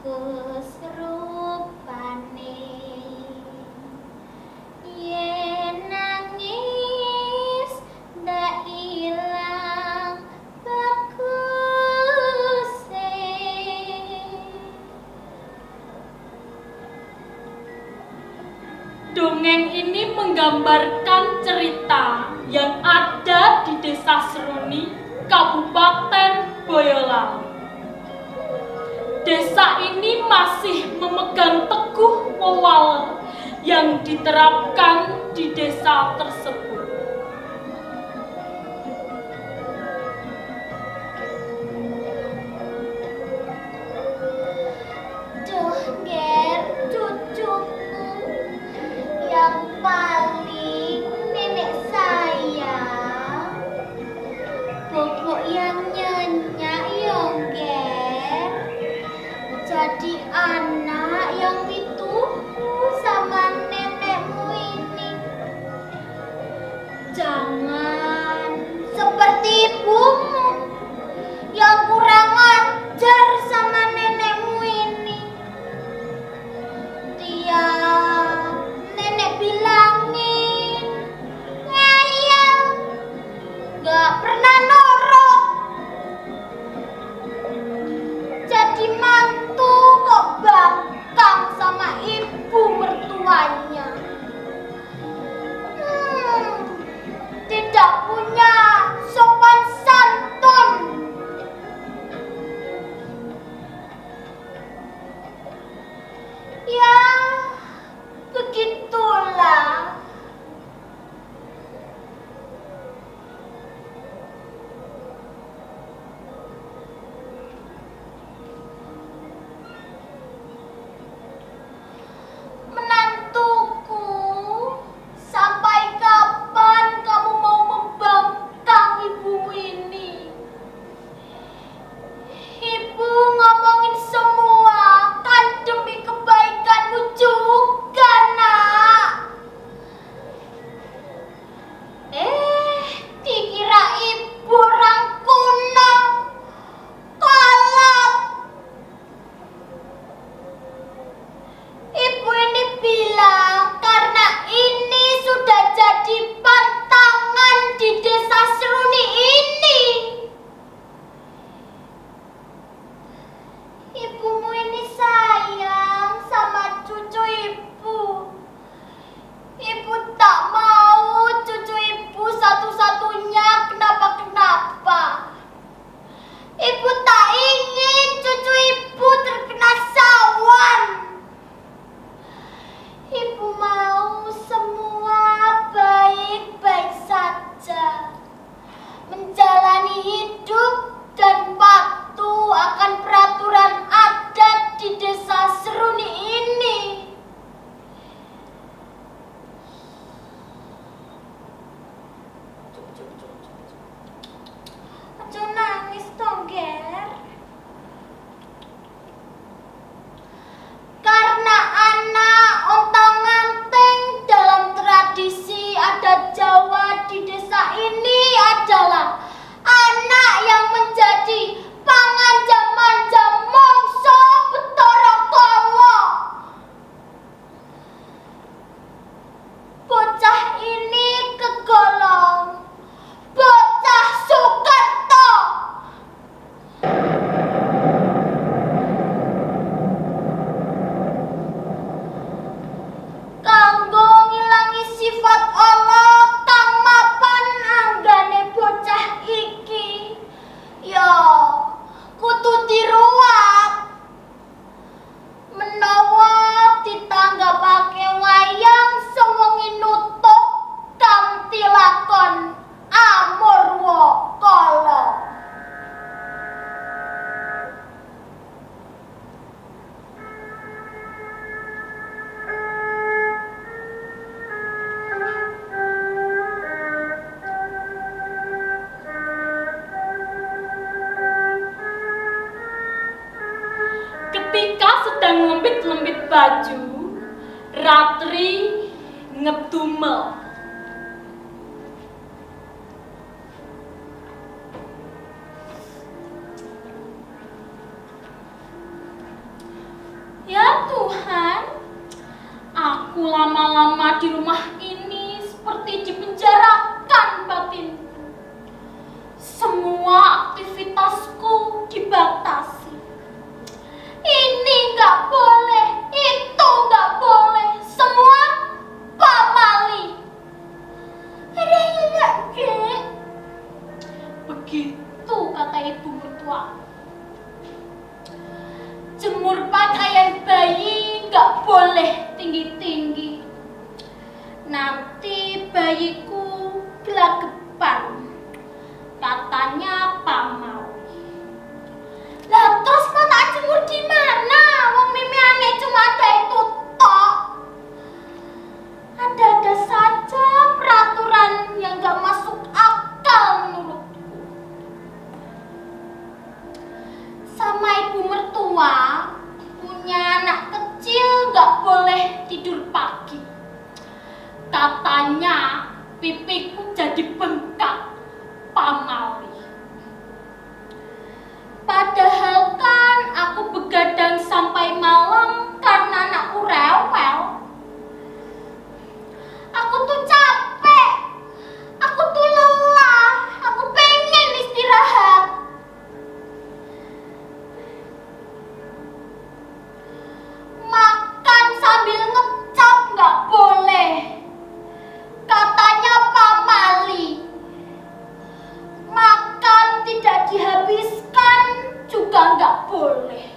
bagus rupane yen nangis ndak ilang baguse. Dongeng ini menggambarkan cerita yang ada di Desa Seruni, Kabupaten Boyolali. Desa ini masih memegang teguh wewale yang diterapkan di desa tersebut. Duh, Ger, cucuku yang paling nenek sayang, bobok yang nyenyak yong, Ger. Jadi anak yang dituhu sama nenekmu ini. Jangan seperti ibumu yang kurang ajar sama nenekmu ini. Tiap nenek bilangin ngeyel, gak pernah nurut. Jadi mantu kok bangkang sama ibu mertuanya. Tidak punya sopan santun. Ya, begitulah. Menantuku, sampai kapan kamu mau membangkang ibumu ini? Ibu ngomongin semua kan demi kebaikanmu juga, nak. Dikira ibu orang kuno, kolot. Ibu ini bilang karena ini sudah jadi pantangan di Desa Seruni ini. Ibumu ini sayang sama cucu ibu. Ibu tak mau cucu ibu satu-satunya kenapa-kenapa. Ibu tak ingin cucu ibu terkena sawan. Ibu mau semua baik-baik saja, menjalani hidup dan patuh akan peraturan adat di Desa Seruni ini. Aja nangis dong, Ger. Karena anak ontang-anting dalam tradisi adat Jawa di desa ini adalah anak yang menjadi panganja-manja mongso Bathara Kala. Bocah ini kegolong bocah Sukerto. Kanggo ngilangi sifat Allah kang mapan anggane bocah iki, ya kudu diruwat. Menawa ditanggapake wayang sewengi nutuk kanthi lakon Amurwa Kala. Ketika sedang lembit-lembit baju, Ratri ngedumel. Tuhan, aku lama-lama di rumah ini seperti dipenjarakan batin. Semua aktivitasku dibatasi. Ini nggak boleh, itu nggak boleh, semua pamali. Ada yang nggak Kek? Begitu kata ibu mertua. Jemur pakaian bayi nggak boleh tinggi-tinggi. Nanti bayiku gelagapan, katanya Pak Maui. Lah terus mau tak jemur di mana? Wong mimi aneh cuma ada itu tok. Ada-ada saja peraturan yang nggak masuk akal menurutku. Sama ibu mertua punya anak kecil nggak boleh tidur pagi. Katanya pipiku jadi bengkak, pamali. Padahal kan aku begadang sampai malam karena anakku rewel. Aku tuh capek, aku tuh lelah, aku pengen istirahat. Makan sambil ngecap nggak boleh, katanya Pak Mali. Makan tidak dihabiskan juga nggak boleh,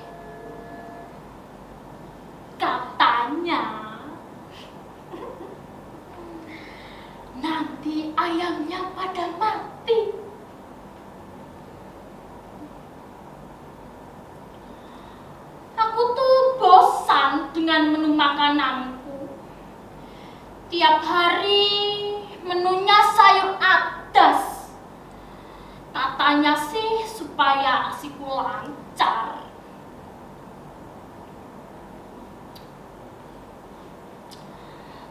katanya. Nanti ayamnya pada mati. Aku tuh bosan dengan menu makananku. Tiap hari menunya sayur adas. Katanya sih supaya asiku lancar.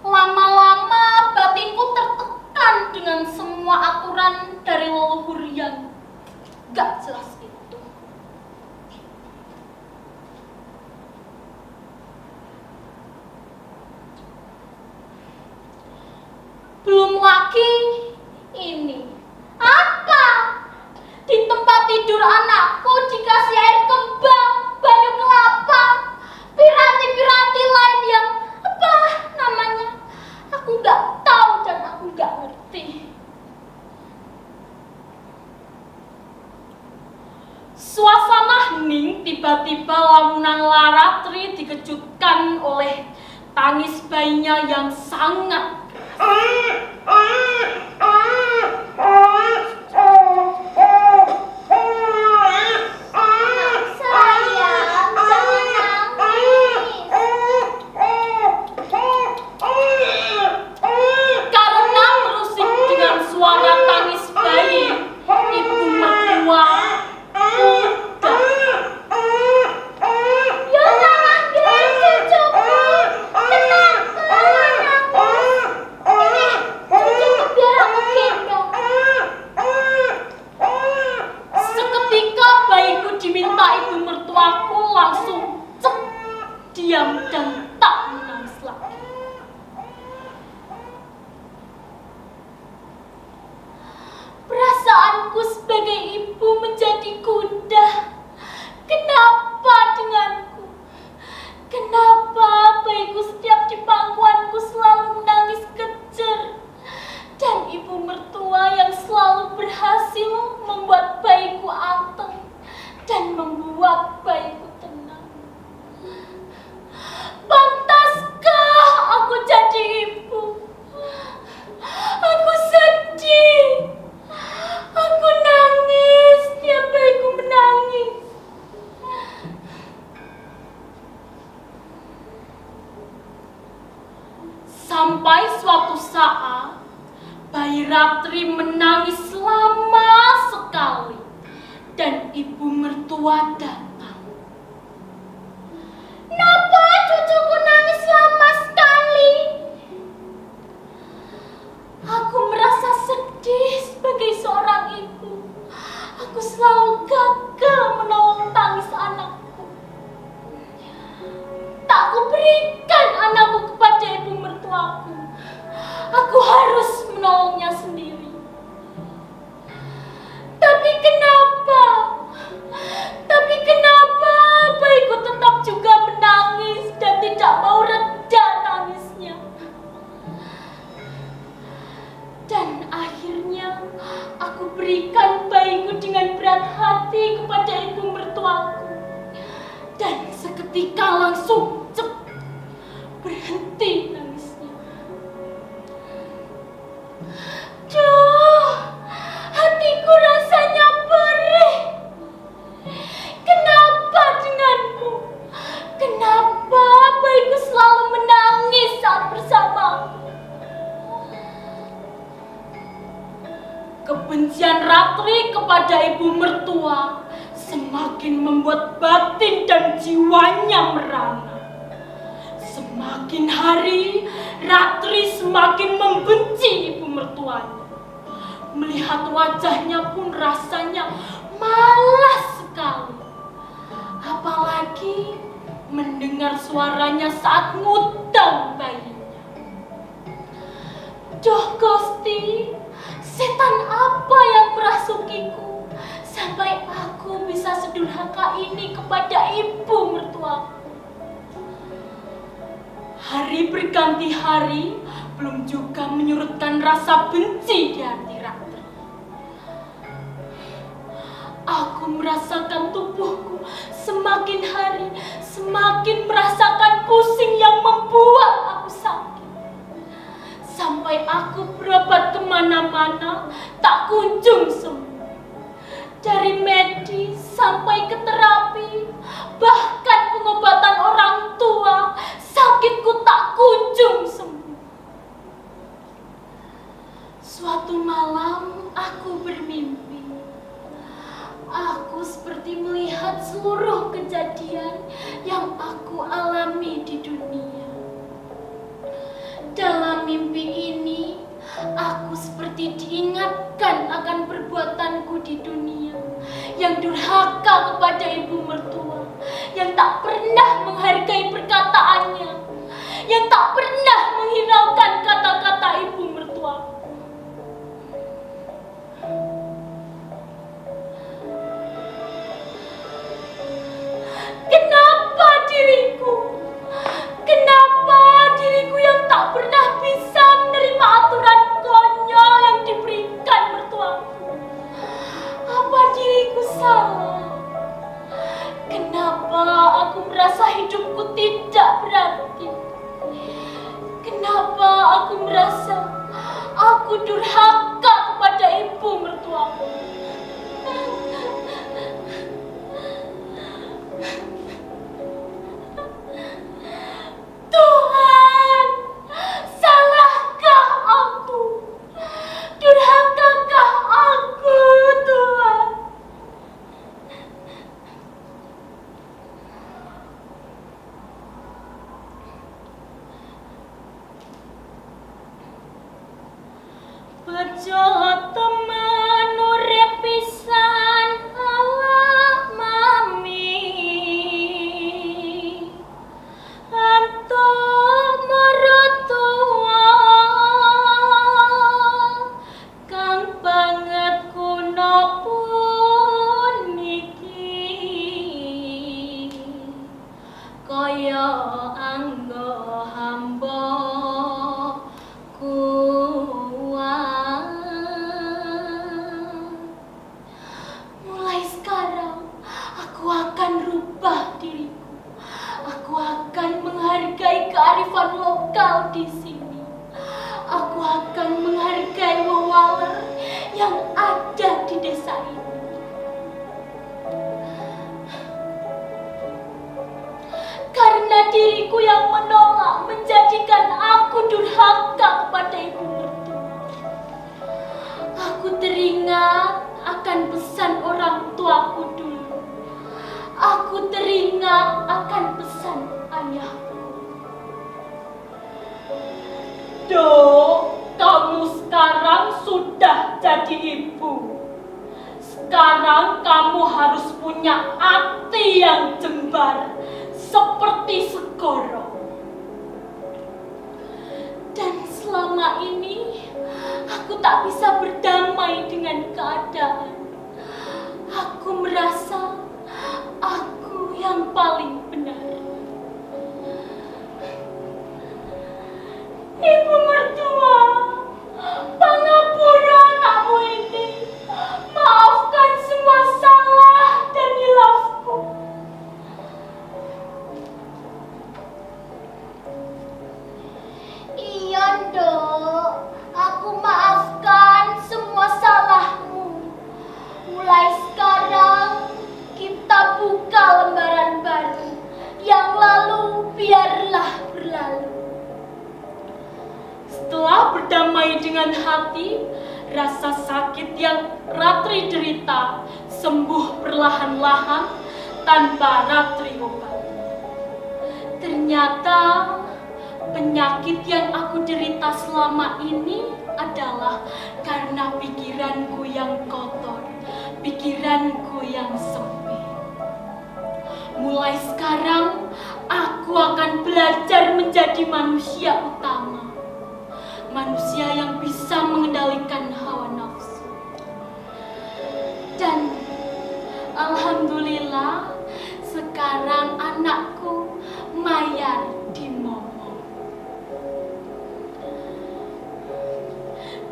Lama-lama batinku tertekan dengan semua aturan dari leluhur yang gak jelas itu. Belum lagi ini. Apa? Di tempat tidur anakku dikasih air kembang, banyu kelapa, piranti-piranti lain yang apa namanya? Aku nggak tahu dan aku nggak ngerti. Suasana hening, tiba-tiba lamunan Laratri dikejutkan oleh tangis bayinya yang sangat sayang, jangan nangis. Karena terusik dengan suara tangis bayi, ibu mertua udah. Ya jangan gitu cucuku, tenang, nangis. Ini cucuku biar aku gendong. Seketika bayiku diminta ibu mertuaku langsung cep, diam dan tak menangis lagi. Perasaanku sebagai ibu menjadi gundah. Kenapa denganku? Kenapa bayiku setiap di pangkuanku selalu menangis kejer? Dan ibu mertua yang selalu berhasil membuat bayiku anteng dan membuat bayiku tenang. Pantaskah aku jadi ibu? Aku sedih. Aku nangis setiap bayiku menangis. Sampai suatu saat bayi Ratri menangis lama sekali dan ibu mertua datang. Kenapa cucuku nangis lama sekali? Aku merasa sedih sebagai seorang ibu. Aku selalu gagal menolong tangis anakku. Tak kuberi patuhi kepada ibu mertua semakin membuat batin dan jiwanya merana. Semakin hari, Ratri semakin membenci ibu mertuanya. Melihat wajahnya pun rasanya malas sekali. Apalagi mendengar suaranya saat ngutang bayinya. Duh Gusti, setan apa yang merasukiku sampai aku bisa sedurhaka ini kepada ibu mertuaku? Hari berganti hari belum juga menyurutkan rasa benci di hati Ratri. Aku merasakan tubuhku semakin hari semakin merasakan pusing yang membuat aku sakit. Sampai aku berobat kemana-mana tak kunjung sembuh. Dari medis sampai ke terapi, bahkan pengobatan orang tua, sakitku tak kunjung sembuh. Suatu malam aku bermimpi. Aku seperti melihat seluruh kejadian yang aku alami di dunia. Dalam mimpi ini, aku seperti diingatkan akan perbuatanku di dunia yang durhaka kepada ibu mertua, yang tak pernah menghargai perkataannya, yang tak pernah menghiraukan kata-kata ibu mertuaku. Kenapa diriku? Kenapa diriku yang tak pernah bisa menerima aturan konyol yang diberikan mertuaku? Apa diriku salah? Kenapa aku merasa hidupku tidak berarti? Kenapa aku merasa aku durhaka kepada ibu mertuaku? Tuhan, salahkah aku? Durhakakah aku, Tuhan? Bejo teman urip pisan ala mami. Antuk mertua kang banget kuno puniki kaya anggo hamba kuat. Mulai sekarang aku akan rubah diriku. Aku akan menghargai kearifan lokal di sini. Aku akan menghargai wewaler yang ada di desa ini. Karena diriku yang menolak menjadikan aku durhaka kepada ibu mertua. Aku teringat akan pesan orang tuaku dulu. Aku teringat akan pesan ayahku. Dok, kamu sekarang sudah jadi ibu. Sekarang kamu harus punya hati yang jembar seperti Segoro. Dan selama ini aku tak bisa berdamai dengan keadaan. Aku merasa aku yang paling benar. Ibu mertua, pangapura anakmu ini. Maafkan semua salah dan hilafku. Iya, Dok. Aku maafkan semua salahmu. Mulai sekarang kita buka lembaran baru. Yang lalu biarlah berlalu. Setelah berdamai dengan hati, rasa sakit yang Ratri derita sembuh perlahan-lahan tanpa Ratri obati. Ternyata penyakit yang aku derita selama ini adalah karena pikiranku yang kotor, pikiranku yang sempit. Mulai sekarang, aku akan belajar menjadi manusia utama. Manusia yang bisa mengendalikan hawa nafsu. Dan alhamdulillah, sekarang anakku mayar di Momo.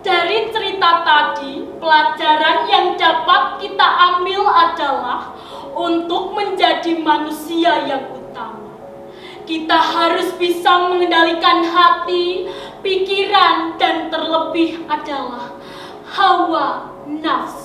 Dari cerita tadi, pelajaran yang dapat kita ambil adalah untuk menjadi manusia yang utama. Kita harus bisa mengendalikan hati, pikiran, dan terlebih adalah hawa nafsu.